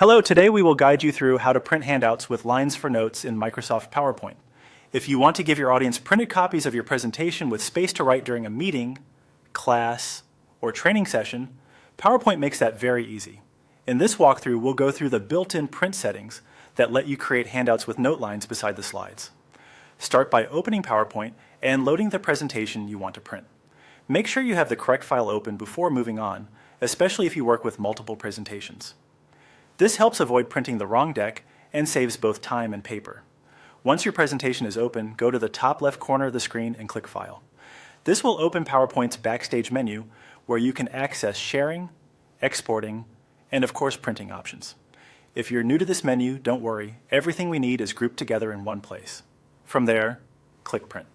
Hello, today we will guide you through how to print handouts with lines for notes in Microsoft PowerPoint. If you want to give your audience printed copies of your presentation with space to write during a meeting, class, or training session, PowerPoint makes that very easy. In this walkthrough, we'll go through the built-in print settings that let you create handouts with note lines beside the slides. Start by opening PowerPoint and loading the presentation you want to print. Make sure you have the correct file open before moving on, especially if you work with multiple presentations. This helps avoid printing the wrong deck and saves both time and paper. Once your presentation is open, go to the top left corner of the screen and click File. This will open PowerPoint's Backstage menu where you can access sharing, exporting, and of course printing options. If you're new to this menu, don't worry, everything we need is grouped together in one place. From there, click Print.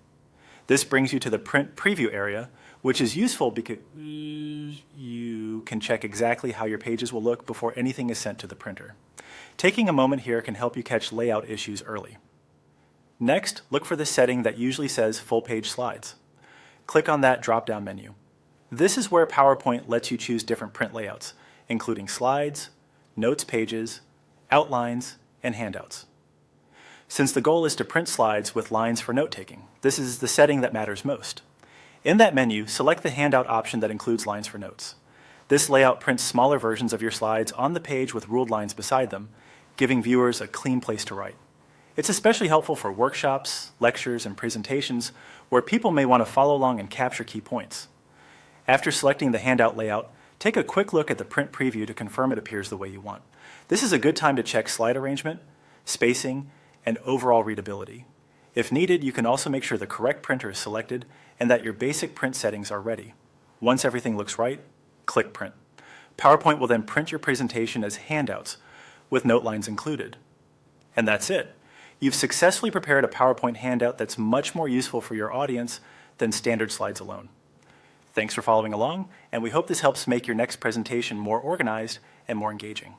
This brings you to the Print Preview area, which is useful because you can check exactly how your pages will look before anything is sent to the printer. Taking a moment here can help you catch layout issues early. Next, look for the setting that usually says Full Page Slides. Click on that drop-down menu. This is where PowerPoint lets you choose different print layouts, including slides, notes pages, outlines, and handouts. Since the goal is to print slides with lines for note-taking, this is the setting that matters most. In that menu, select the handout option that includes lines for notes. This layout prints smaller versions of your slides on the page with ruled lines beside them, giving viewers a clean place to write. It's especially helpful for workshops, lectures, and presentations where people may want to follow along and capture key points. After selecting the handout layout, take a quick look at the print preview to confirm it appears the way you want. This is a good time to check slide arrangement, spacing, and overall readability. If needed, you can also make sure the correct printer is selected and that your basic print settings are ready. Once everything looks right, click Print. PowerPoint will then print your presentation as handouts with note lines included. And that's it. You've successfully prepared a PowerPoint handout that's much more useful for your audience than standard slides alone. Thanks for following along, and we hope this helps make your next presentation more organized and more engaging.